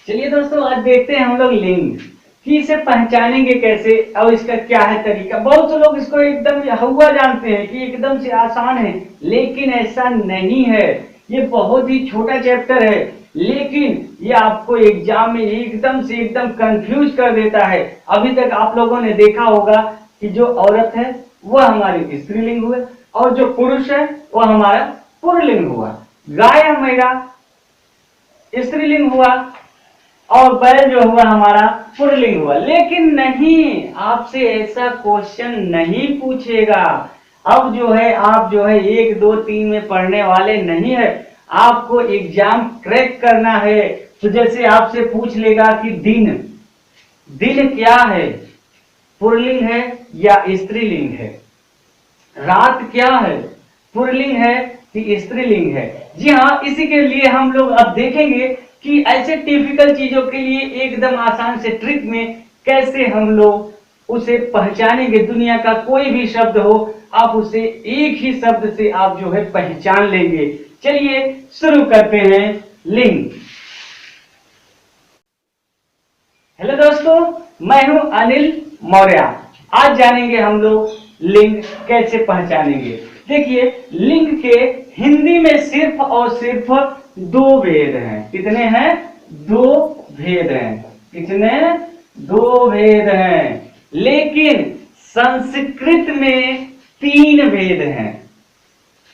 चलिए दोस्तों, आज देखते हैं हम लोग लिंग कि इसे पहचानेंगे कैसे और इसका क्या है तरीका। बहुत से लोग इसको एकदम हुआ जानते हैं कि एकदम से आसान है, लेकिन ऐसा नहीं है। ये बहुत ही छोटा चैप्टर है, लेकिन ये आपको एग्जाम में एकदम कंफ्यूज कर देता है। अभी तक आप लोगों ने देखा होगा कि जो औरत है वह हमारी स्त्रीलिंग हुए और जो पुरुष है वह हमारा पुल्लिंग हुआ। गाय हमारा स्त्रीलिंग हुआ और बैल जो हुआ हमारा पुल्लिंग हुआ। लेकिन नहीं, आपसे ऐसा क्वेश्चन नहीं पूछेगा। अब जो है आप जो है 1 2 3 में पढ़ने वाले नहीं है, आपको एग्जाम क्रैक करना है। तो जैसे आपसे पूछ लेगा कि दिन दिन क्या है, पुल्लिंग है या स्त्रीलिंग है। रात क्या है, पुल्लिंग है कि स्त्रीलिंग है। जी हाँ, इसी के लिए हम लोग अब देखेंगे कि ऐसे टिपिकल चीजों के लिए एकदम आसान से ट्रिक में कैसे हम लोग उसे पहचानेंगे। दुनिया का कोई भी शब्द हो, आप उसे एक ही शब्द से आप जो है पहचान लेंगे। चलिए शुरू करते हैं। लिंग। हेलो दोस्तों, मैं हूं अनिल मौर्य। आज जानेंगे हम लोग लिंग कैसे पहचानेंगे। देखिए, लिंग के हिंदी में सिर्फ और सिर्फ 2 भेद हैं। कितने हैं? 2 भेद हैं। कितने? 2 भेद हैं। लेकिन संस्कृत में 3 भेद हैं।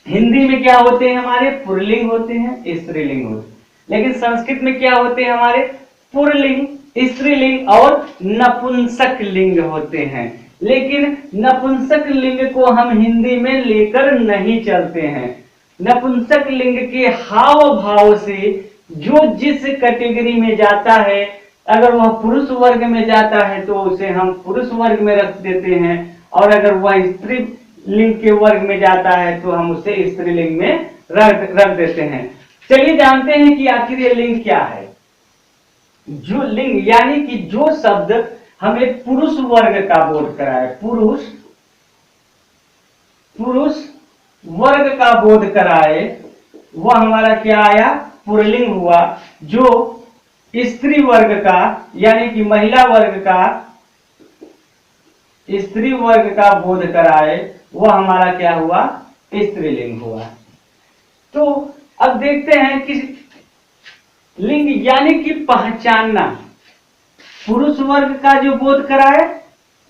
हिंदी में क्या होते हैं हमारे? पुल्लिंग होते हैं, स्त्रीलिंग होते हैं। लेकिन संस्कृत में क्या होते हैं हमारे? पुल्लिंग, स्त्रीलिंग और नपुंसक लिंग होते हैं। लेकिन नपुंसक लिंग को हम हिंदी में लेकर नहीं चलते हैं। नपुंसक लिंग के हाव भाव से जो जिस कैटेगरी में जाता है, अगर वह पुरुष वर्ग में जाता है तो उसे हम पुरुष वर्ग में रख देते हैं, और अगर वह स्त्री लिंग के वर्ग में जाता है तो हम उसे स्त्रीलिंग में रख देते हैं। चलिए जानते हैं कि आखिर ये लिंग क्या है। जो लिंग यानी कि जो शब्द हमें पुरुष वर्ग का बोध कराए, पुरुष वर्ग का बोध कराए, वह हमारा क्या आया? पुल्लिंग हुआ। जो स्त्री वर्ग का यानी कि महिला वर्ग का, स्त्री वर्ग का बोध कराए, वह हमारा क्या हुआ? स्त्रीलिंग हुआ। तो अब देखते हैं कि लिंग यानी कि पहचानना। पुरुष वर्ग का जो बोध कराए,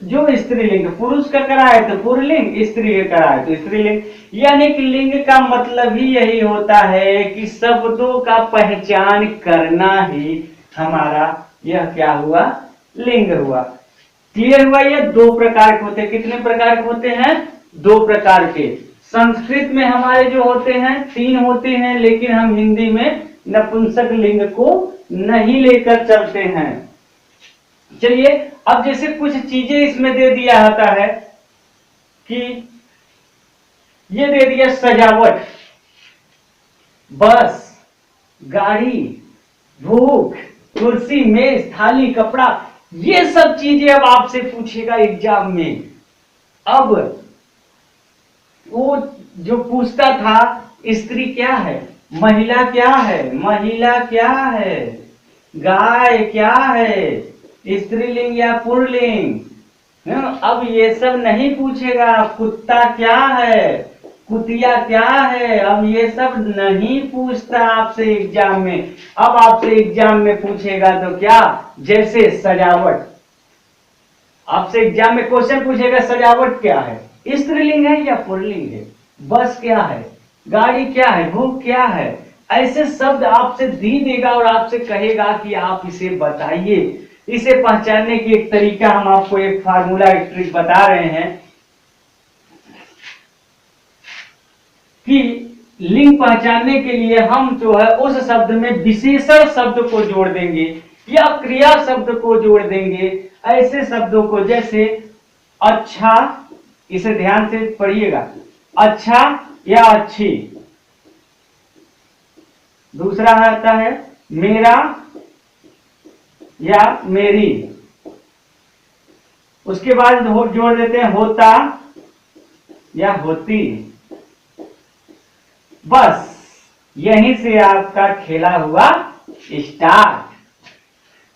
जो स्त्रीलिंग, पुरुष का कराए तो पुल्लिंग, स्त्री का कराए तो स्त्रीलिंग। यानी कि लिंग का मतलब ही यही होता है कि शब्दों का पहचान करना ही हमारा यह क्या हुआ? लिंग हुआ। क्लियर हुआ? ये 2 प्रकार के होते हैं। कितने प्रकार के होते हैं? 2 प्रकार के। संस्कृत में हमारे जो होते हैं 3 होते हैं, लेकिन हम हिंदी में नपुंसक लिंग को नहीं लेकर चलते हैं। चलिए, अब जैसे कुछ चीजें इसमें दे दिया होता है कि ये दे दिया सजावट, बस, गाड़ी, भूख, कुर्सी, मेज, थाली, कपड़ा, ये सब चीजें अब आपसे पूछेगा एग्जाम में। अब वो जो पूछता था स्त्री क्या है, महिला क्या है, महिला क्या है, गाय क्या है, स्त्रीलिंग या पुल्लिंग, अब ये सब नहीं पूछेगा। कुत्ता क्या है, कुतिया क्या है, अब ये सब नहीं पूछता आपसे एग्जाम में। अब आपसे एग्जाम में पूछेगा तो क्या? जैसे सजावट, आपसे एग्जाम में क्वेश्चन पूछेगा सजावट क्या है, स्त्रीलिंग है या पुल्लिंग है, बस क्या है, गाड़ी क्या है, भूख क्या है, ऐसे शब्द आपसे दी देगा और आपसे कहेगा कि आप इसे बताइए। इसे पहचानने की एक तरीका हम आपको एक फार्मूला, एक ट्रिक बता रहे हैं कि लिंग पहचानने के लिए हम जो है उस शब्द में विशेषण शब्द को जोड़ देंगे या क्रिया शब्द को जोड़ देंगे। ऐसे शब्दों को जैसे अच्छा, इसे ध्यान से पढ़िएगा, अच्छा या अच्छी। दूसरा आता है मेरा या मेरी। उसके बाद जोड़ देते हैं होता या होती। बस यहीं से आपका खेला हुआ स्टार्ट।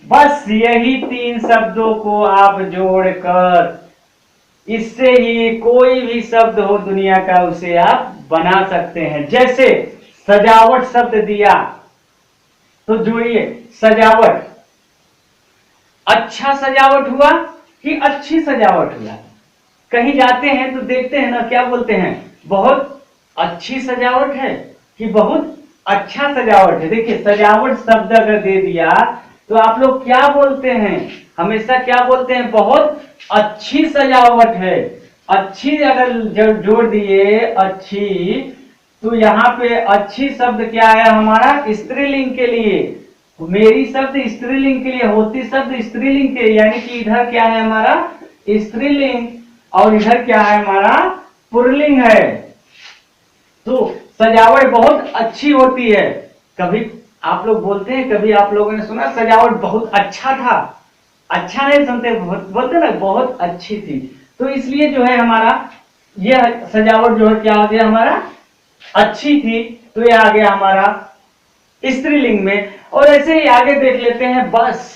बस यही 3 शब्दों को आप जोड़कर, इससे ही कोई भी शब्द हो दुनिया का उसे आप बना सकते हैं। जैसे सजावट शब्द दिया, तो जोड़िए सजावट, अच्छा सजावट हुआ कि अच्छी सजावट हुआ। कहीं जाते हैं तो देखते हैं ना, क्या बोलते हैं, बहुत अच्छी सजावट है कि बहुत अच्छा सजावट है। देखिए सजावट शब्द अगर दे दिया तो आप लोग क्या बोलते हैं, हमेशा क्या बोलते हैं, बहुत अच्छी सजावट है। अच्छी अगर जोड़ दिए अच्छी, तो यहाँ पे अच्छी शब्द क्या है हमारा, स्त्रीलिंग के लिए। मेरी शब्द स्त्रीलिंग के लिए, होती शब्द स्त्रीलिंग के, यानी कि इधर क्या है हमारा स्त्रीलिंग और इधर क्या है हमारा पुल्लिंग है। तो सजावट बहुत अच्छी होती है। कभी आप लोग बोलते हैं, कभी आप लोगों ने सुना सजावट बहुत अच्छा था, अच्छा नहीं सुनते, बोलते ना बहुत अच्छी थी। तो इसलिए जो है हमारा यह सजावट जो है क्या हो गया हमारा अच्छी थी, तो ये आ गया हमारा स्त्रीलिंग में। और ऐसे ही आगे देख लेते हैं बस,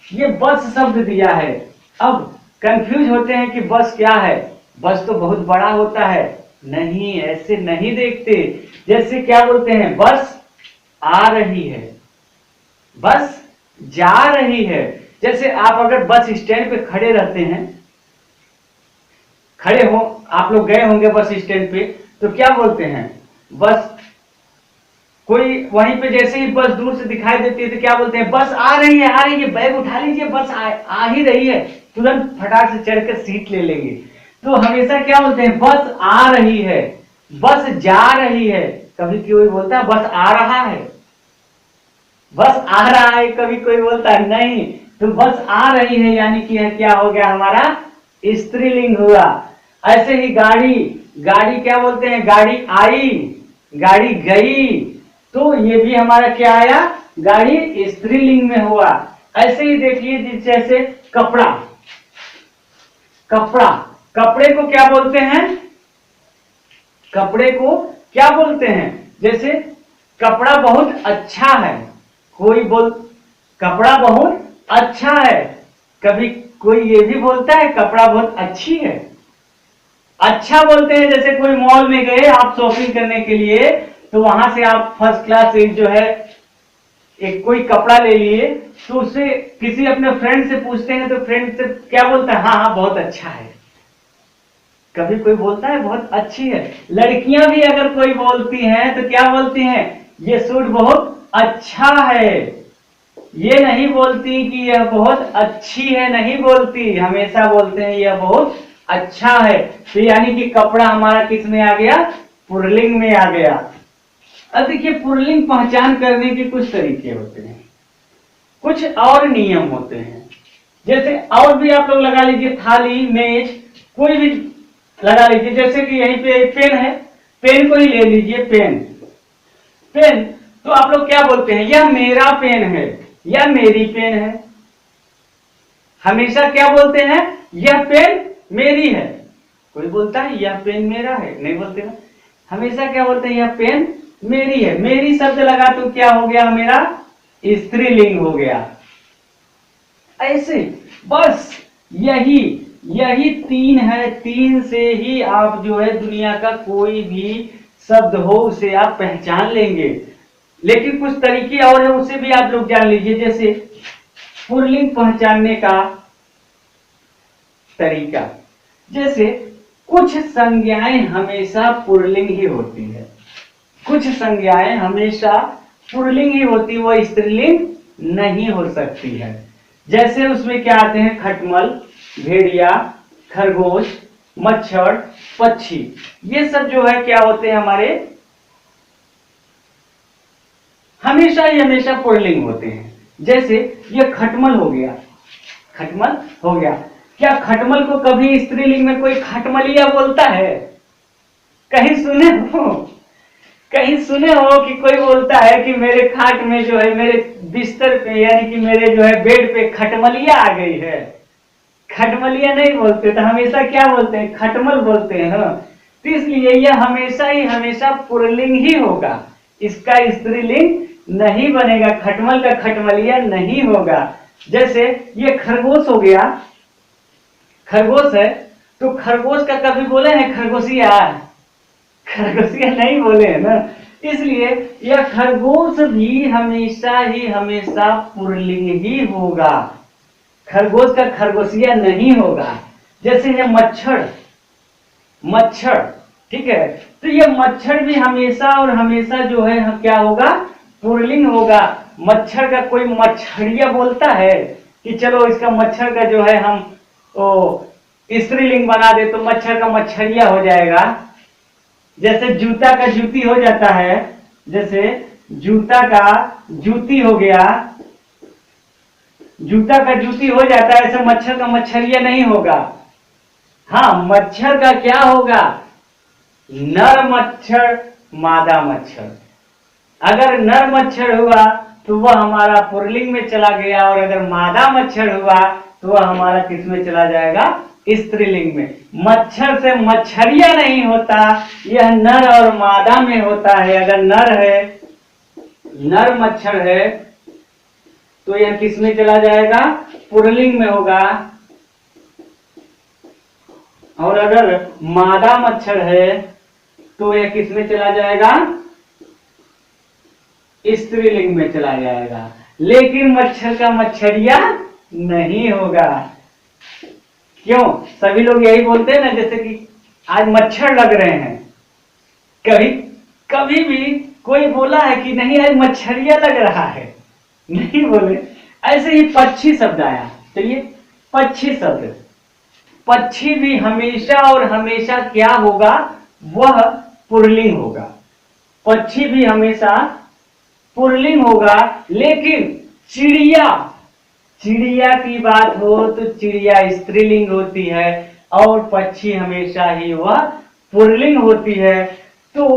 ये बस शब्द दिया है। अब कंफ्यूज होते हैं कि बस क्या है, बस तो बहुत बड़ा होता है। नहीं, ऐसे नहीं देखते। जैसे क्या बोलते हैं, बस आ रही है, बस जा रही है। जैसे आप अगर बस स्टैंड पे खड़े रहते हैं, खड़े हो, आप लोग गए होंगे बस स्टैंड पे, तो क्या बोलते हैं, बस कोई वहीं पे जैसे ही बस दूर से दिखाई देती है तो क्या बोलते हैं, बस आ रही है, आ रही है, बैग उठा लीजिए, बस आ ही रही है, तुरंत फटाक से चढ़कर सीट ले लेंगे। तो हमेशा क्या बोलते हैं, बस आ रही है, बस जा रही है। कभी कोई बोलता है बस आ रहा है, बस आ रहा है, कभी कोई बोलता है नहीं। तो बस आ रही है यानी कि क्या हो गया हमारा स्त्रीलिंग हुआ। ऐसे ही गाड़ी, गाड़ी क्या बोलते हैं, गाड़ी आई, गाड़ी गई, तो ये भी हमारा क्या आया, गाड़ी स्त्रीलिंग में हुआ। ऐसे ही देखिए जैसे कपड़ा, कपड़ा, कपड़े को क्या बोलते हैं, कपड़े को क्या बोलते हैं, जैसे कपड़ा बहुत अच्छा है, कोई बोल कपड़ा बहुत अच्छा है, कभी कोई ये भी बोलता है कपड़ा बहुत अच्छी है। अच्छा बोलते हैं, जैसे कोई मॉल में गए आप शॉपिंग करने के लिए, तो वहां से आप फर्स्ट क्लास एक जो है एक कोई कपड़ा ले लिए, तो उससे किसी अपने फ्रेंड से पूछते हैं तो फ्रेंड से क्या बोलता है, हाँ हाँ बहुत अच्छा है। कभी कोई बोलता है बहुत अच्छी है। लड़कियां भी अगर कोई बोलती हैं तो क्या बोलती हैं, ये सूट बहुत अच्छा है। ये नहीं बोलती कि यह बहुत अच्छी है, नहीं बोलती, हमेशा बोलते हैं यह बहुत अच्छा है। तो यानी कि कपड़ा हमारा किस में आ गया, पुल्लिंग में आ गया। अब देखिए पुल्लिंग पहचान करने के कुछ तरीके होते हैं, कुछ और नियम होते हैं। जैसे और भी आप लोग लगा लीजिए, थाली, मेज, कोई भी लगा लीजिए। जैसे कि यहीं पे पेन है, पेन को ही ले लीजिए, पेन, पेन, तो आप लोग क्या बोलते हैं, यह मेरा पेन है या मेरी पेन है। हमेशा क्या बोलते हैं, यह पेन मेरी है। कोई बोलता है यह पेन मेरा है, नहीं बोलते ना, हमेशा क्या बोलते हैं, यह पेन मेरी है। मेरी शब्द लगा तो क्या हो गया मेरा, स्त्रीलिंग हो गया। ऐसे बस यही यही 3 है, 3 से ही आप जो है दुनिया का कोई भी शब्द हो उसे आप पहचान लेंगे। लेकिन कुछ तरीके और है, उसे भी आप लोग जान लीजिए। जैसे पुल्लिंग पहचानने का तरीका, जैसे कुछ संज्ञाएं हमेशा पुल्लिंग ही होती है, कुछ संज्ञाएं हमेशा पुल्लिंग ही होती, वह स्त्रीलिंग नहीं हो सकती है। जैसे उसमें क्या आते हैं, खटमल, भेड़िया, खरगोश, मच्छर, पक्षी, ये सब जो है क्या होते हैं हमारे हमेशा ही हमेशा पुल्लिंग होते हैं। जैसे ये खटमल हो गया, खटमल हो गया, क्या खटमल को कभी स्त्रीलिंग में कोई खटमलिया बोलता है, कहीं सुने हो, कहीं सुने हो कि कोई बोलता है कि मेरे खाट में जो है, मेरे बिस्तर पे यानी कि मेरे जो है बेड पे खटमलिया आ गई है, खटमलिया नहीं बोलते, तो हमेशा क्या बोलते हैं, खटमल बोलते हैं ना। तो इसलिए यह हमेशा ही हमेशा पुल्लिंग ही होगा, इसका स्त्रीलिंग नहीं बनेगा, खटमल का खटमलिया नहीं होगा। जैसे ये खरगोश हो गया, खरगोश है, तो खरगोश का कभी बोले हैं खरगोशिया? खरगोशिया नहीं बोले हैं ना। इसलिए यह खरगोश भी हमेशा ही हमेशा पुल्लिंग ही होगा, खरगोश का खरगोशिया नहीं होगा। जैसे ये मच्छर, मच्छर, ठीक है, तो ये मच्छर भी हमेशा और हमेशा जो है क्या होगा, पुल्लिंग होगा। मच्छर का कोई मच्छरिया बोलता है कि चलो इसका मच्छर का जो है हम स्त्रीलिंग बना दे तो मच्छर का मच्छरिया हो जाएगा। जैसे जूता का जूती हो जाता है, जैसे जूता का जूती हो गया, जूता का जूती हो जाता है, ऐसे मच्छर का मच्छरिया नहीं होगा। हाँ, मच्छर का क्या होगा, नर मच्छर मादा मच्छर। अगर नर मच्छर हुआ तो वह हमारा पुल्लिंग में चला गया, और अगर मादा मच्छर हुआ तो वह हमारा किस में चला जाएगा, स्त्रीलिंग में। मच्छर से मच्छरिया नहीं होता, यह नर और मादा में होता है। अगर नर है, नर मच्छर है, तो यह किस में चला जाएगा, पुल्लिंग में होगा। और अगर मादा मच्छर है तो यह किस में चला जाएगा, स्त्रीलिंग में चला जाएगा। लेकिन मच्छर का मच्छरिया नहीं होगा। क्यों? सभी लोग यही बोलते हैं ना, जैसे कि आज मच्छर लग रहे हैं। कभी कभी भी कोई बोला है कि नहीं आज मच्छरिया लग रहा है? नहीं बोले। ऐसे ही पक्षी शब्द आया, तो ये पक्षी शब्द, पक्षी भी हमेशा और हमेशा क्या होगा, वह पुल्लिंग होगा। पक्षी भी हमेशा पुल्लिंग होगा। लेकिन चिड़िया, चिड़िया की बात हो तो चिड़िया स्त्रीलिंग होती है, और पक्षी हमेशा ही वह पुल्लिंग होती है। तो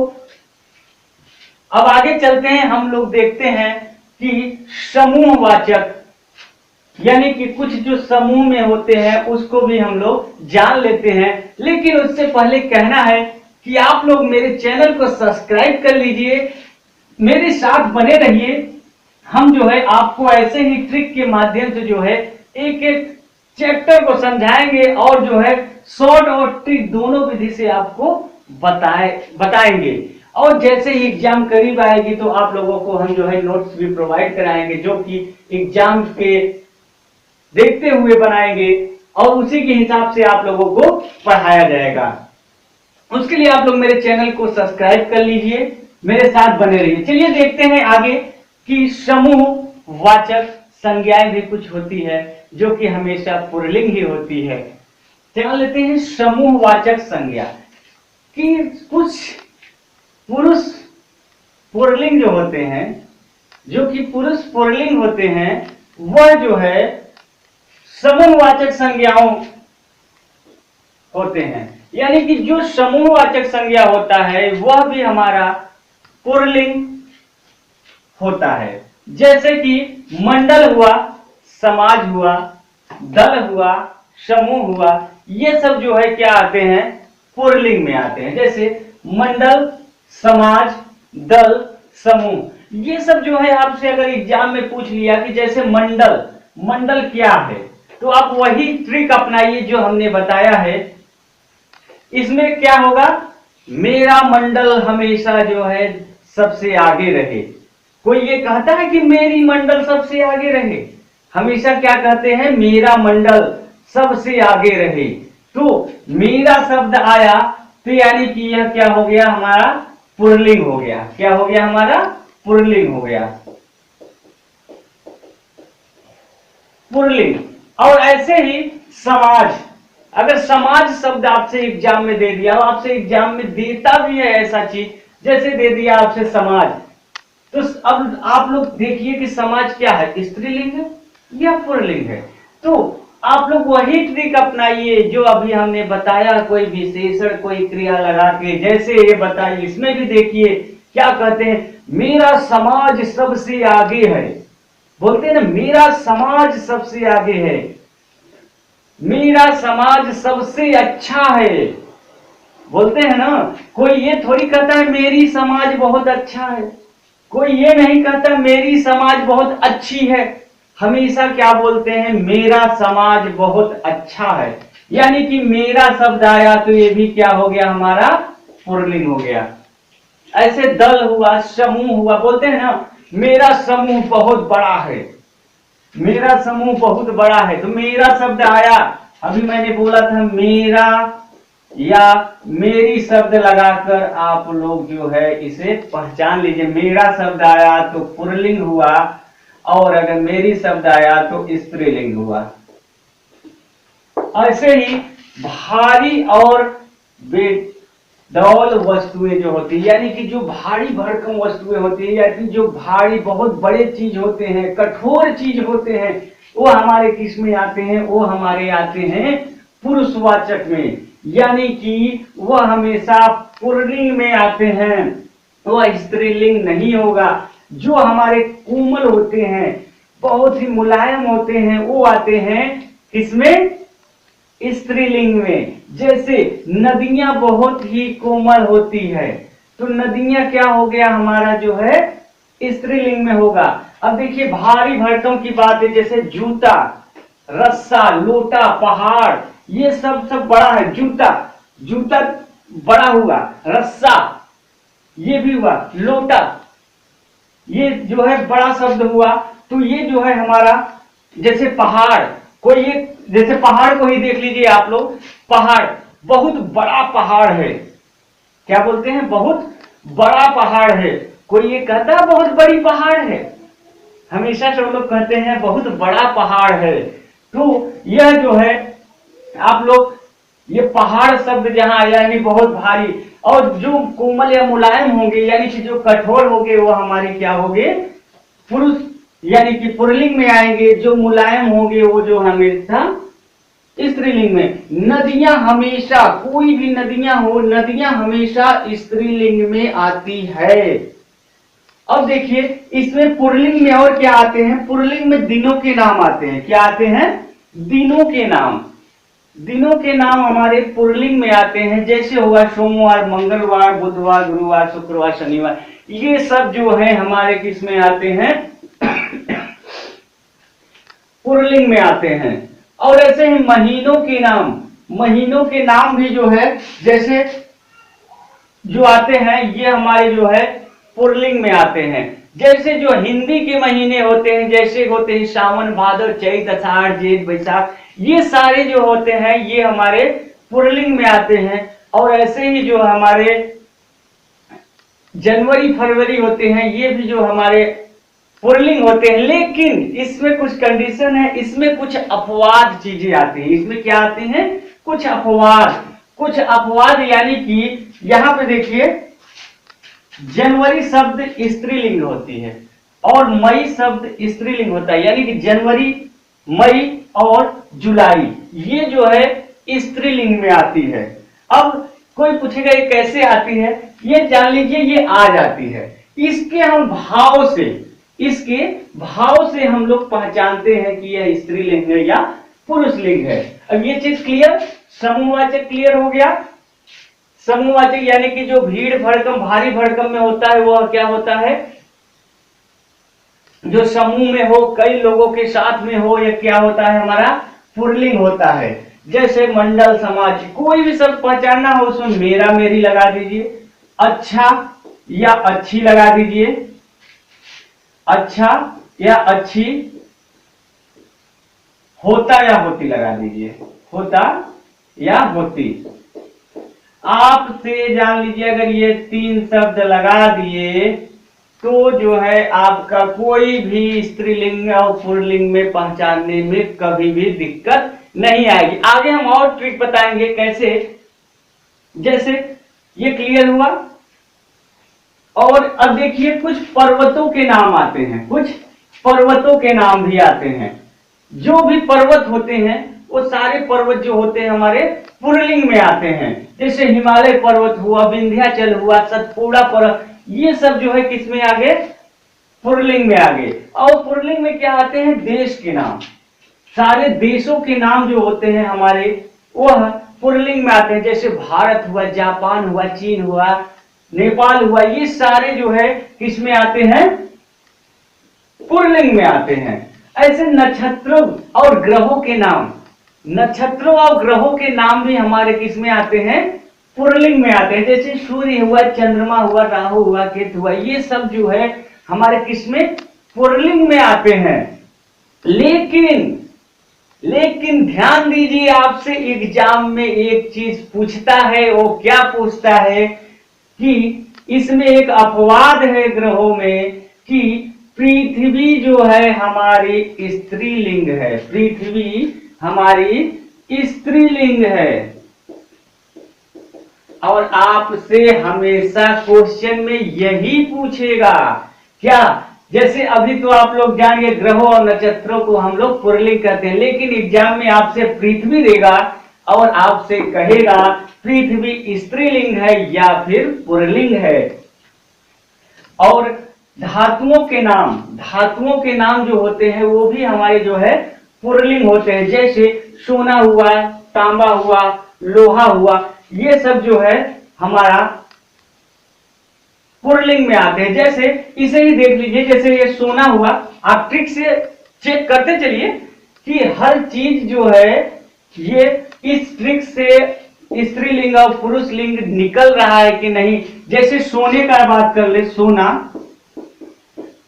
अब आगे चलते हैं, हम लोग देखते हैं कि समूहवाचक, यानी कि कुछ जो समूह में होते हैं उसको भी हम लोग जान लेते हैं। लेकिन उससे पहले कहना है कि आप लोग मेरे चैनल को सब्सक्राइब कर लीजिए, मेरे साथ बने रहिए। हम जो है आपको ऐसे ही ट्रिक के माध्यम से जो है एक एक चैप्टर को समझाएंगे, और जो है शॉर्ट और ट्रिक दोनों विधि से आपको बताएंगे। और जैसे ही एग्जाम करीब आएगी तो आप लोगों को हम जो है नोट्स भी प्रोवाइड कराएंगे, जो कि एग्जाम के देखते हुए बनाएंगे, और उसी के हिसाब से आप लोगों को पढ़ाया जाएगा। उसके लिए आप लोग मेरे चैनल को सब्सक्राइब कर लीजिए, मेरे साथ बने रहिए। चलिए देखते हैं आगे कि समूह वाचक संज्ञाएं भी कुछ होती है जो कि हमेशा पुल्लिंग ही होती है। जान लेते हैं समूह वाचक संज्ञा कि कुछ पुरुष पुल्लिंग जो होते हैं, जो कि पुरुष पुल्लिंग होते हैं, वह जो है समूहवाचक संज्ञाओं होते हैं। यानी कि जो समूहवाचक संज्ञा होता है वह भी हमारा पुल्लिंग होता है। जैसे कि मंडल हुआ, समाज हुआ, दल हुआ, समूह हुआ, ये सब जो है क्या आते हैं, पुल्लिंग में आते हैं। जैसे मंडल, समाज, दल, समूह, ये सब जो है आपसे अगर एग्जाम में पूछ लिया कि जैसे मंडल, मंडल क्या है, तो आप वही ट्रिक अपनाइए जो हमने बताया है। इसमें क्या होगा, मेरा मंडल हमेशा जो है सबसे आगे रहे। कोई ये कहता है कि मेरी मंडल सबसे आगे रहे, हमेशा क्या कहते हैं, मेरा मंडल सबसे आगे रहे। तो मेरा शब्द आया तो यानी कि यह क्या हो गया, हमारा पुल्लिंग हो गया। क्या हो गया, हमारा पुल्लिंग हो गया, पुल्लिंग। और ऐसे ही समाज, अगर समाज शब्द आपसे एग्जाम में दे दिया, आपसे एग्जाम में देता भी है ऐसा चीज, जैसे दे दिया आपसे समाज, तो अब आप लोग देखिए कि समाज क्या है, स्त्रीलिंग है या पुल्लिंग है। तो आप लोग वही ट्रिक अपनाइए जो अभी हमने बताया, कोई विशेषण कोई क्रिया लगा के, जैसे ये बताइए, इसमें भी देखिए क्या कहते हैं, मेरा समाज सबसे आगे है, बोलते हैं ना, मेरा समाज सबसे आगे है, मेरा समाज सबसे अच्छा है, बोलते हैं ना। कोई ये थोड़ी कहता है मेरी समाज बहुत अच्छा है, कोई ये नहीं कहता मेरी समाज बहुत अच्छी है। हमेशा क्या बोलते हैं, मेरा समाज बहुत अच्छा है, यानी कि मेरा शब्द आया तो ये भी क्या हो गया, हमारा पुल्लिंग हो गया। ऐसे दल हुआ, समूह हुआ, बोलते हैं ना मेरा समूह बहुत बड़ा है, मेरा समूह बहुत बड़ा है, तो मेरा शब्द आया। अभी मैंने बोला था मेरा या मेरी शब्द लगाकर आप लोग जो है इसे पहचान लीजिए। मेरा शब्द आया तो पुल्लिंग हुआ, और अगर मेरी शब्द आया तो स्त्रीलिंग हुआ। ऐसे ही भारी और बेदौल वस्तुएं जो होती है, यानी कि जो भारी भरकम वस्तुएं होती है, यानी जो भारी बहुत बड़े चीज होते हैं, कठोर चीज होते हैं, वो हमारे किस में आते हैं, वो हमारे आते हैं पुरुषवाचक में, यानी कि वह हमेशा पुल्लिंग में आते हैं, वह स्त्रीलिंग नहीं होगा। जो हमारे कोमल होते हैं, बहुत ही मुलायम होते हैं, वो आते हैं किसमें, स्त्रीलिंग में। जैसे नदियां बहुत ही कोमल होती है, तो नदियां क्या हो गया हमारा जो है स्त्रीलिंग में होगा। अब देखिए भारी भरकम की बात है, जैसे जूता, रस्सा, लोटा, पहाड़, ये सब बड़ा है। जूता, जूता बड़ा हुआ, रस्सा ये भी हुआ, लोटा ये जो है बड़ा शब्द हुआ। तो ये जो है हमारा, जैसे पहाड़, कोई एक, जैसे पहाड़ को ही देख लीजिए आप लोग, पहाड़ बहुत बड़ा पहाड़ है, क्या बोलते हैं, बहुत बड़ा पहाड़ है। कोई ये कहता है बहुत बड़ी पहाड़ है, हमेशा सब लोग कहते हैं बहुत बड़ा पहाड़ है। तो यह जो है आप लोग, ये पहाड़ शब्द जहां आया यानी बहुत भारी, और जो कोमल या मुलायम होंगे यानी कि जो कठोर होंगे वो हमारे क्या होंगे, पुरुष यानी कि पुल्लिंग में आएंगे। जो मुलायम होंगे वो जो हमेशा स्त्रीलिंग में। नदियां हमेशा, कोई भी नदियां हो, नदियां हमेशा स्त्रीलिंग में आती है। अब देखिए इसमें पुल्लिंग में और क्या आते हैं, पुल्लिंग में दिनों के नाम आते हैं। क्या आते हैं, दिनों के नाम। दिनों के नाम हमारे पुल्लिंग में आते हैं, जैसे हुआ सोमवार, मंगलवार, बुधवार, गुरुवार, शुक्रवार, शनिवार, ये सब जो है हमारे किस में आते हैं, पुल्लिंग में आते हैं। और ऐसे ही महीनों के नाम, महीनों के नाम भी जो है जैसे जो आते हैं ये हमारे जो है पुल्लिंग में आते हैं। जैसे जो हिंदी के महीने होते हैं, जैसे होते हैं सावन, भादर, चैत, आषाढ़, जेठ, बैसाख, ये सारे जो होते हैं ये हमारे पुल्लिंग में आते हैं। और ऐसे ही जो हमारे जनवरी, फरवरी होते हैं, ये भी जो हमारे पुल्लिंग होते हैं। लेकिन इसमें कुछ कंडीशन है, इसमें कुछ अपवाद चीजें आती हैं। इसमें क्या आती हैं, कुछ अपवाद, कुछ अपवाद, यानी कि यहां पे देखिए जनवरी शब्द स्त्रीलिंग होती है और मई शब्द स्त्रीलिंग होता है, यानी कि जनवरी, मई और जुलाई ये जो है स्त्रीलिंग में आती है। अब कोई पूछेगा ये कैसे आती है, ये जान लीजिए ये आ जाती है। इसके हम भाव से, इसके भाव से हम लोग पहचानते हैं कि यह स्त्रीलिंग है या पुरुषलिंग है। अब ये चीज क्लियर, समूहवाचक क्लियर हो गया। समूहवाचक यानी कि जो भीड़ भड़कम, भारी भड़कम में होता है वह क्या होता है, जो समूह में हो, कई लोगों के साथ में हो, यह क्या होता है हमारा पुल्लिंग होता है। जैसे मंडल, समाज, कोई भी शब्द पहचानना हो उसमें मेरा, मेरी लगा दीजिए, अच्छा या अच्छी लगा दीजिए, अच्छा या अच्छी, होता या होती लगा दीजिए, होता या होती। आपसे जान लीजिए अगर ये तीन शब्द लगा दिए तो जो है आपका कोई भी स्त्रीलिंग और पुल्लिंग में पहचानने में कभी भी दिक्कत नहीं आएगी। आगे हम और ट्रिक बताएंगे कैसे, जैसे ये क्लियर हुआ। और अब देखिए कुछ पर्वतों के नाम आते हैं, कुछ पर्वतों के नाम भी आते हैं। जो भी पर्वत होते हैं वो सारे पर्वत जो होते हैं हमारे पुल्लिंग में आते हैं। जैसे हिमालय पर्वत हुआ, विंध्याचल हुआ, सतपुड़ा पर्वत, ये सब जो है किसमें आगे, पुल्लिंग में आगे। और पुल्लिंग में क्या आते हैं, देश के नाम, सारे देशों के नाम जो होते हैं हमारे वह पुल्लिंग में आते हैं। जैसे भारत हुआ, जापान हुआ, चीन हुआ, नेपाल हुआ, ये सारे जो है किसमें आते हैं, पुल्लिंग में आते हैं। ऐसे नक्षत्रों और ग्रहों के नाम, नक्षत्रों और ग्रहों के नाम भी हमारे किस में आते हैं, पुल्लिंग में आते हैं। जैसे सूर्य हुआ, चंद्रमा हुआ, राहु हुआ, केतु हुआ, ये सब जो है हमारे किस में, पुल्लिंग में आते हैं। लेकिन ध्यान दीजिए, आपसे एग्जाम में एक चीज पूछता है, वो क्या पूछता है कि इसमें एक अपवाद है ग्रहों में कि पृथ्वी जो है हमारी स्त्रीलिंग है, पृथ्वी हमारी स्त्रीलिंग है। और आपसे हमेशा क्वेश्चन में यही पूछेगा क्या, जैसे अभी तो आप लोग जानिए ग्रहों और नक्षत्रों को हम लोग पुल्लिंग कहते हैं, लेकिन एग्जाम में आपसे पृथ्वी देगा और आपसे कहेगा पृथ्वी स्त्रीलिंग है या फिर पुल्लिंग है। और धातुओं के नाम जो होते हैं वो भी हमारे जो है पुल्लिंग होते हैं। जैसे सोना हुआ, तांबा हुआ, लोहा हुआ, ये सब जो है हमारा पुल्लिंग में आते हैं। जैसे इसे ही देख लीजिए, जैसे ये सोना हुआ, आप ट्रिक से चेक करते चलिए कि हर चीज जो है ये इस ट्रिक से स्त्रीलिंग और पुरुष लिंग निकल रहा है कि नहीं। जैसे सोने का बात कर ले, सोना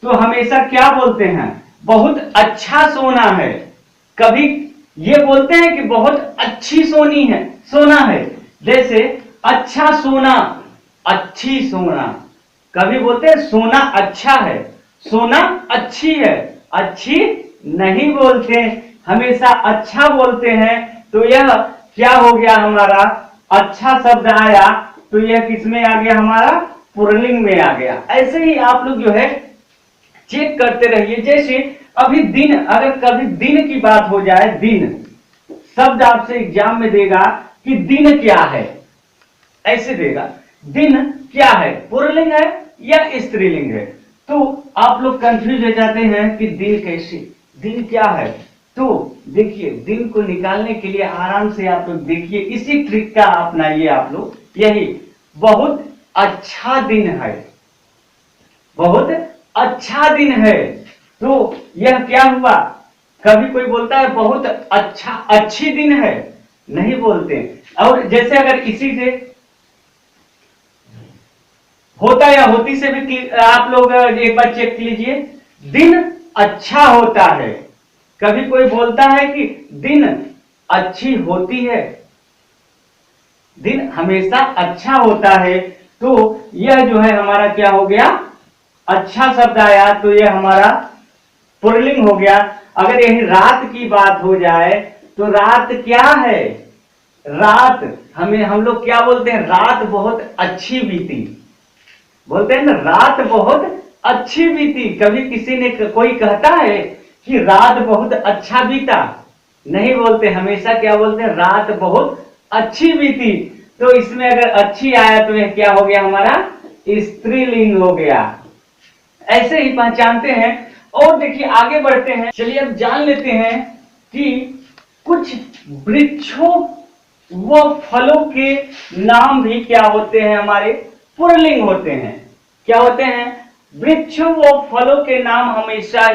तो हमेशा क्या बोलते हैं, बहुत अच्छा सोना है। कभी ये बोलते हैं कि बहुत अच्छी सोना है। जैसे अच्छा सोना, अच्छी सोना, कभी बोलते हैं सोना अच्छा है, सोना अच्छी है, अच्छी नहीं बोलते, हमेशा अच्छा बोलते हैं। तो यह क्या हो गया हमारा, अच्छा शब्द आया तो यह किसमें आ गया, हमारा पुल्लिंग में आ गया। ऐसे ही आप लोग जो है चेक करते रहिए। जैसे अभी दिन, अगर कभी दिन की बात हो जाए, दिन शब्द आपसे एग्जाम में देगा कि दिन क्या है, ऐसे देगा दिन क्या है, पुल्लिंग है या स्त्रीलिंग है। तो आप लोग कंफ्यूज हो जाते हैं कि दिन कैसे, दिन क्या है। तो देखिए, दिन को निकालने के लिए आराम से आप लोग देखिए, इसी ट्रिक का अपनाइए आप लोग। यही बहुत अच्छा दिन है, बहुत अच्छा दिन है। तो यह क्या हुआ, कभी कोई बोलता है बहुत अच्छा, अच्छी दिन है, नहीं बोलते। और जैसे अगर इसी से होता या होती से भी आप लोग एक बार चेक कीजिए, दिन अच्छा होता है, कभी कोई बोलता है कि दिन अच्छी होती है, दिन हमेशा अच्छा होता है। तो यह जो है हमारा क्या हो गया, अच्छा शब्द आया तो यह हमारा पुल्लिंग हो गया। अगर यही रात की बात हो जाए तो रात क्या है, रात हम लोग क्या बोलते हैं, रात बहुत अच्छी बीती, बोलते हैं ना रात बहुत अच्छी बीती। कभी किसी ने कोई कहता है कि रात बहुत अच्छा बीता, नहीं बोलते, हमेशा क्या बोलते हैं, रात बहुत अच्छी बीती। तो इसमें अगर अच्छी आया तो यह क्या हो गया, हमारा स्त्रीलिंग हो गया। ऐसे ही पहचानते हैं। और देखिए आगे बढ़ते हैं, चलिए अब जान लेते हैं कि कुछ वृक्षों व फलों के नाम भी क्या होते हैं, हमारे पुल्लिंग होते हैं। क्या होते हैं, वृक्षों व फलों के नाम हमेशा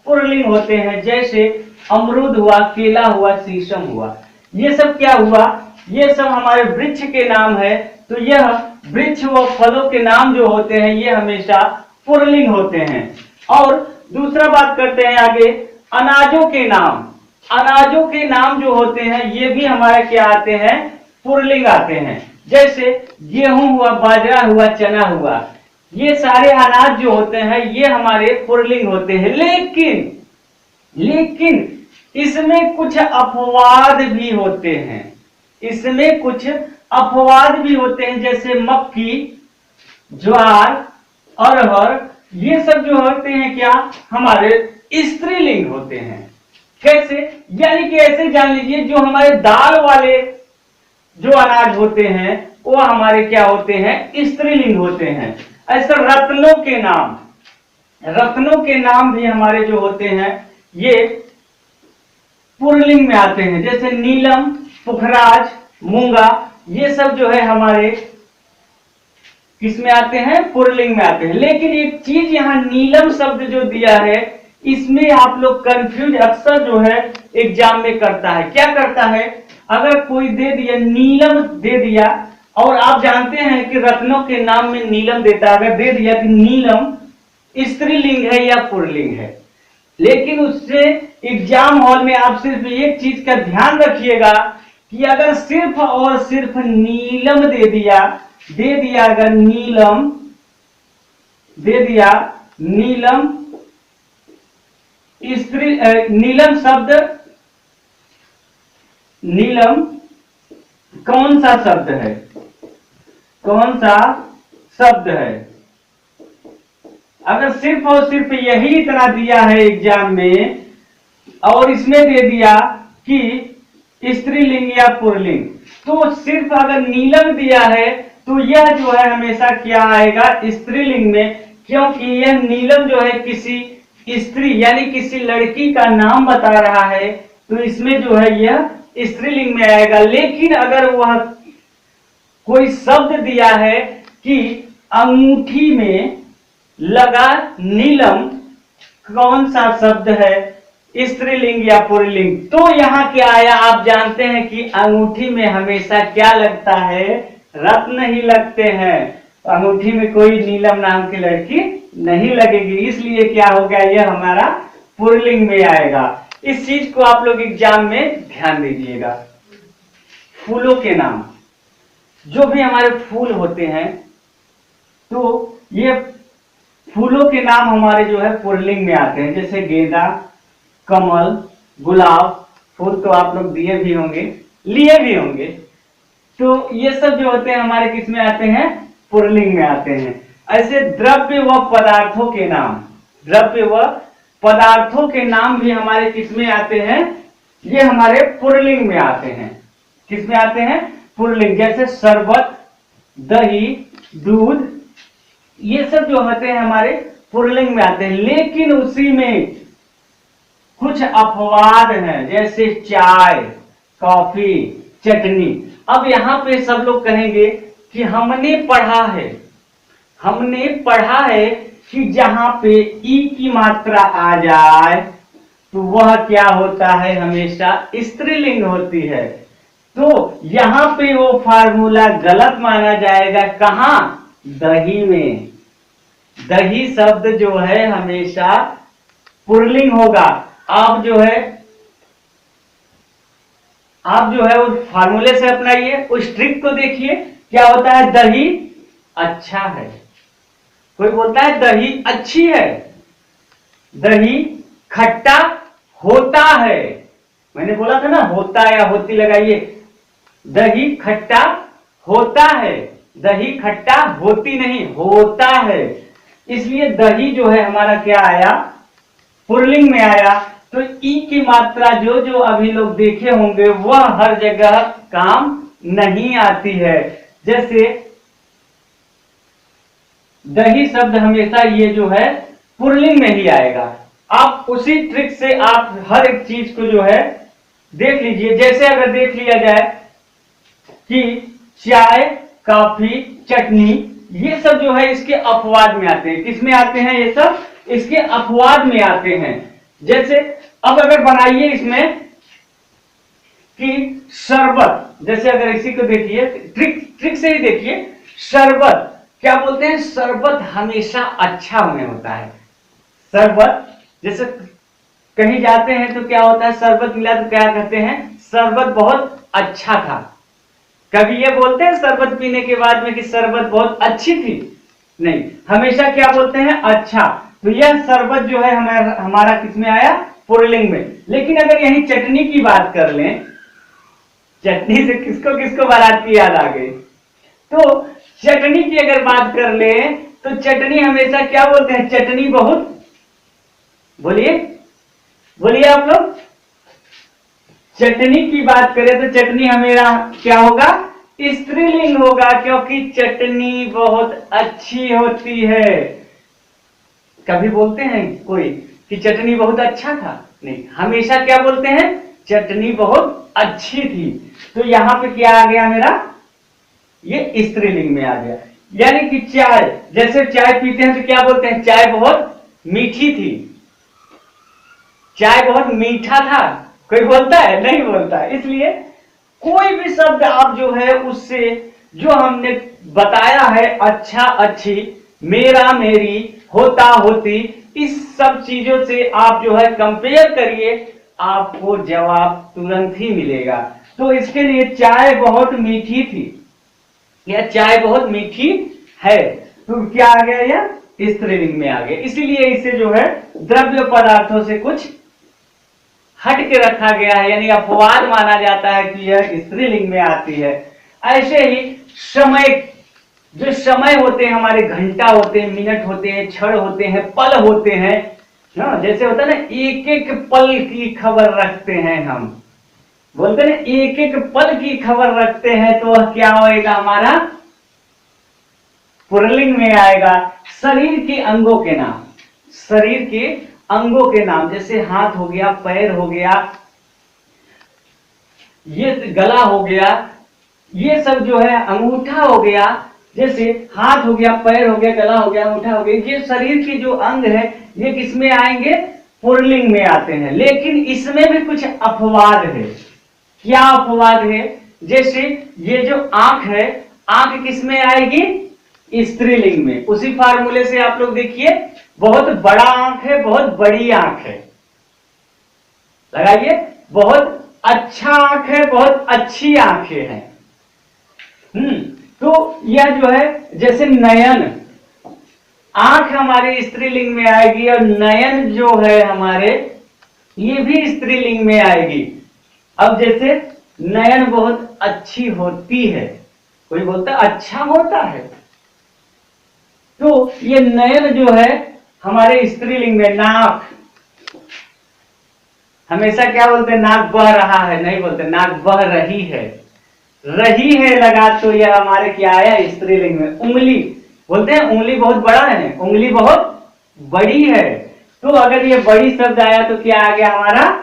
पुल्लिंग होते हैं। जैसे अमरूद हुआ, केला हुआ, शीशम हुआ, ये सब क्या हुआ, ये सब हमारे वृक्ष के नाम है। तो यह वृक्ष व फलों के नाम जो होते हैं ये हमेशा पुल्लिंग होते हैं। और दूसरा बात करते हैं आगे, अनाजों के नाम। अनाजों के नाम जो होते हैं ये भी हमारे क्या आते हैं, पुल्लिंग आते हैं। जैसे गेहूं हुआ, बाजरा हुआ, चना हुआ, ये सारे अनाज जो होते हैं ये हमारे पुल्लिंग होते हैं। लेकिन इसमें कुछ अपवाद भी होते हैं, इसमें कुछ अपवाद भी होते हैं। जैसे मक्की, ज्वार, अरहर, ये सब जो होते हैं क्या, हमारे स्त्रीलिंग होते हैं। कैसे, यानी कि ऐसे जान लीजिए, जो हमारे दाल वाले जो अनाज होते हैं वो हमारे क्या होते हैं, स्त्रीलिंग होते हैं। ऐसे रत्नों के नाम भी हमारे जो होते हैं ये पुल्लिंग में आते हैं। जैसे नीलम, पुखराज, मूंगा, ये सब जो है हमारे किस में आते हैं, पुल्लिंग में आते हैं। लेकिन एक चीज यहाँ नीलम शब्द जो दिया है इसमें आप लोग कंफ्यूज अक्सर जो है एग्जाम में करता है। क्या करता है, अगर कोई दे दिया नीलम दे दिया, और आप जानते हैं कि रत्नों के नाम में नीलम देता है, अगर दे दिया कि नीलम स्त्रीलिंग है या पुल्लिंग है, लेकिन उससे एग्जाम हॉल में आप सिर्फ एक चीज का ध्यान रखिएगा कि अगर सिर्फ और सिर्फ नीलम दे दिया अगर नीलम दे दिया, नीलम स्त्री नीलम शब्द, नीलम कौन सा शब्द है, कौन सा शब्द है, अगर सिर्फ और सिर्फ यही इतना दिया है एग्जाम में, और इसमें दे दिया कि स्त्रीलिंग या पुल्लिंग, तो सिर्फ अगर नीलम दिया है तो यह जो है हमेशा क्या आएगा, स्त्रीलिंग में, क्योंकि यह नीलम जो है किसी स्त्री यानी किसी लड़की का नाम बता रहा है, तो इसमें जो है यह स्त्रीलिंग में आएगा। लेकिन अगर वह कोई शब्द दिया है कि अंगूठी में लगा नीलम, कौन सा शब्द है, स्त्रीलिंग या पुल्लिंग, तो यहाँ क्या आया, आप जानते हैं कि अंगूठी में हमेशा क्या लगता है, रत्न ही लगते हैं, अंगूठी में कोई नीलम नाम की लड़की नहीं लगेगी, इसलिए क्या हो गया, यह हमारा पुल्लिंग में आएगा। इस चीज को आप लोग एग्जाम में ध्यान दीजिएगा। फूलों के नाम, जो भी हमारे फूल होते हैं, तो ये फूलों के नाम हमारे जो है पुल्लिंग में आते हैं, जैसे गेंदा, कमल, गुलाब, फूल तो आप लोग दिए भी होंगे, लिए भी होंगे, तो ये सब जो होते हैं हमारे किस में आते हैं, पुल्लिंग में आते हैं। ऐसे द्रव्य व पदार्थों के नाम, द्रव्य व पदार्थों के नाम भी हमारे किस में आते हैं, ये हमारे पुल्लिंग में आते हैं। किस में आते हैं, पुल्लिंग, जैसे शरबत, दही, दूध, ये सब जो होते हैं हमारे पुल्लिंग में आते हैं। लेकिन उसी में कुछ अपवाद हैं, जैसे चाय, कॉफी, चटनी। अब यहाँ पे सब लोग कहेंगे कि हमने पढ़ा है कि जहां पे ई की मात्रा आ जाए तो वह क्या होता है, हमेशा स्त्रीलिंग होती है। तो यहाँ पे वो फार्मूला गलत माना जाएगा, कहां, दही में। दही शब्द जो है हमेशा पुल्लिंग होगा। आप जो है उस फार्मूले से अपनाइए, उस ट्रिक को देखिए, क्या होता है, दही अच्छा है, कोई बोलता है दही अच्छी है, दही खट्टा होता है, मैंने बोला था ना होता या होती लगाइए, दही खट्टा होता है, दही खट्टा होती नहीं, होता है। इसलिए दही जो है हमारा क्या आया, पुल्लिंग में आया। तो ई की मात्रा जो जो अभी लोग देखे होंगे वह हर जगह काम नहीं आती है। जैसे दही शब्द हमेशा ये जो है पुल्लिंग में ही आएगा। आप उसी ट्रिक से आप हर एक चीज को जो है देख लीजिए। जैसे अगर देख लिया जाए कि चाय, कॉफी, चटनी, ये सब जो है इसके अपवाद में आते हैं। किसमें आते हैं, ये सब इसके अपवाद में आते हैं। जैसे अब अगर बनाइए इसमें कि शरबत, जैसे अगर इसी को देखिए, ट्रिक से ही देखिए, शरबत क्या बोलते हैं, शरबत हमेशा अच्छा होने होता है। शरबत, जैसे कहीं जाते हैं तो क्या होता है, शरबत मिला तो क्या कहते हैं, शरबत बहुत अच्छा था। कभी ये बोलते हैं शरबत पीने के बाद में कि शरबत बहुत अच्छी थी, नहीं, हमेशा क्या बोलते हैं, अच्छा। तो यह शरबत जो है हमारा किसमें आया, पुल्लिंग में। लेकिन अगर यही चटनी की बात कर लें, चटनी से किसको किसको बारात की याद आ गई, तो चटनी की अगर बात कर ले तो चटनी हमेशा क्या बोलते हैं, चटनी बहुत, बोलिए आप लोग, चटनी की बात करें तो चटनी हमेशा क्या होगा, स्त्रीलिंग होगा, क्योंकि चटनी बहुत अच्छी होती है। कभी बोलते हैं कोई कि चटनी बहुत अच्छा था, नहीं, हमेशा क्या बोलते हैं, चटनी बहुत अच्छी थी। तो यहां पे क्या आ गया मेरा, ये स्त्रीलिंग में आ गया। यानी कि चाय, जैसे चाय पीते हैं तो क्या बोलते हैं, चाय बहुत मीठी थी। चाय बहुत मीठा था, कोई बोलता है? नहीं बोलता। इसलिए कोई भी शब्द आप जो है उससे जो हमने बताया है, अच्छा अच्छी, मेरा मेरी, होता होती, इस सब चीजों से आप जो है कंपेयर करिए, आपको जवाब तुरंत ही मिलेगा। तो इसके लिए चाय बहुत मीठी थी, या चाय बहुत मीठी है, तो क्या आ गया? यह स्त्रीलिंग में आ गया। इसीलिए इसे जो है द्रव्य पदार्थों से कुछ हट के रखा गया है, यानी अपवाद माना जाता है कि यह स्त्रीलिंग में आती है। ऐसे ही समय, जो समय होते हैं हमारे, घंटा होते हैं, मिनट होते हैं, क्षण होते हैं, पल होते हैं ना, जैसे होता है ना, एक एक पल की खबर रखते हैं, हम बोलते हैं एक एक पल की खबर रखते हैं, तो वह क्या होएगा? हमारा पुल्लिंग में आएगा। शरीर के अंगों के नाम, शरीर के अंगों के नाम, जैसे हाथ हो गया, पैर हो गया, ये गला हो गया, ये सब जो है, अंगूठा हो गया, जैसे हाथ हो गया, पैर हो गया, गला हो गया, अंगूठा हो गया, ये शरीर के जो अंग है, ये किस में आएंगे? पुल्लिंग में आते हैं। लेकिन इसमें भी कुछ अपवाद है। क्या अपवाद है? जैसे ये जो आंख है, आंख किस में आएगी? स्त्रीलिंग में। उसी फार्मूले से आप लोग देखिए, बहुत बड़ा आंख है, बहुत बड़ी आंख है, लगाइए, बहुत अच्छा आंख है, बहुत अच्छी आंखें हैं। तो यह जो है, जैसे नयन, आंख हमारे स्त्रीलिंग में आएगी, और नयन जो है हमारे, ये भी स्त्रीलिंग में आएगी। अब जैसे नयन बहुत अच्छी होती है, कोई बोलता है अच्छा होता है, तो ये नयन जो है हमारे स्त्रीलिंग में। नाक, हमेशा क्या बोलते हैं? नाक बह रहा है, नहीं बोलते, नाक बह रही है, रही है लगा, तो यह हमारे क्या आया? स्त्रीलिंग में। उंगली, बोलते हैं उंगली बहुत बड़ा है, उंगली बहुत बड़ी है, तो अगर ये बड़ी शब्द आया तो क्या आ गया? हमारा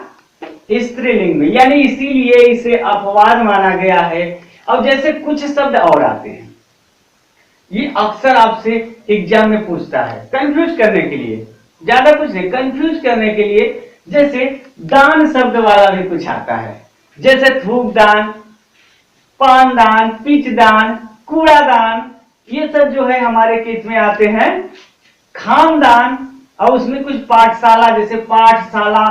स्त्रीलिंग में। यानी इसीलिए इसे अपवाद माना गया है। अब जैसे कुछ शब्द और आते हैं, ये अक्सर आपसे एग्जाम में पूछता है, कंफ्यूज करने के लिए, ज्यादा कुछ नहीं, कंफ्यूज करने के लिए। जैसे दान शब्द वाला भी कुछ आता है, जैसे थूक दान, पान दान, पिच दान, कूड़ा दान, ये सब जो है हमारे किस में आते हैं? खानदान। और उसमें कुछ पाठशाला, जैसे पाठशाला,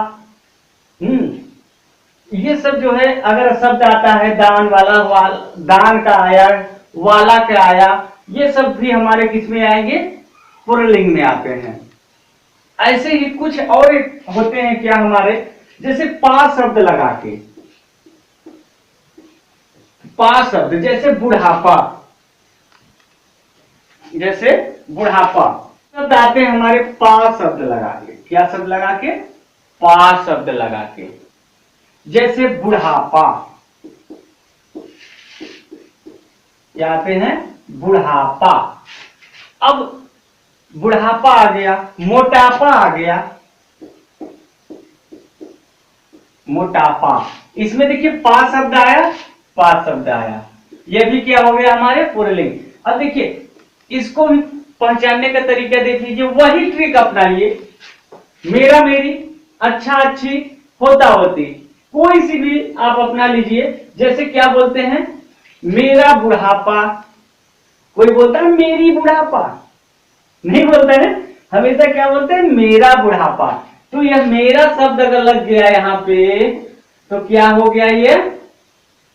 ये सब जो है, अगर शब्द आता है दान वाला, दान का आया, वाला का आया, ये सब भी हमारे किस में आएंगे? पुल्लिंग में आते हैं। ऐसे ही कुछ और होते हैं क्या हमारे, जैसे पा शब्द लगा के, पा शब्द, जैसे बुढ़ापा, जैसे बुढ़ापा शब्द आते हैं हमारे पा शब्द लगा के। क्या शब्द लगा के? पा शब्द लगा के। जैसे बुढ़ापा, क्या आते हैं? बुढ़ापा। अब बुढ़ापा आ गया, मोटापा आ गया, मोटापा, इसमें देखिए पा शब्द आया, पा शब्द आया, यह भी क्या हो गया? हमारे पुल्लिंग। अब देखिए, इसको भी पहचानने का तरीका देख लीजिए, वही ट्रिक अपनाइए, मेरा मेरी, अच्छा अच्छी, होता होती, कोई सी भी आप अपना लीजिए। जैसे क्या बोलते हैं? मेरा बुढ़ापा, कोई बोलता है मेरी बुढ़ापा, नहीं बोलता है, हमेशा क्या बोलते हैं? मेरा बुढ़ापा। तो यह मेरा शब्द अगर लग गया यहाँ पे, तो क्या हो गया? ये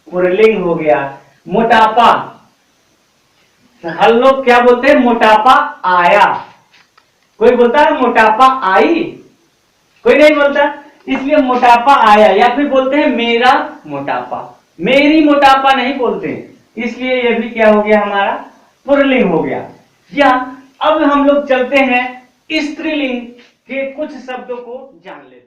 पुल्लिंग हो गया। मोटापा, हर लोग क्या बोलते हैं? मोटापा आया, कोई बोलता है मोटापा आई, कोई नहीं बोलता, इसलिए मोटापा आया। या फिर बोलते हैं मेरा मोटापा, मेरी मोटापा नहीं बोलते, इसलिए यह भी क्या हो गया? हमारा पुल्लिंग हो गया। या अब हम लोग चलते हैं स्त्रीलिंग के कुछ शब्दों को जान लेते हैं।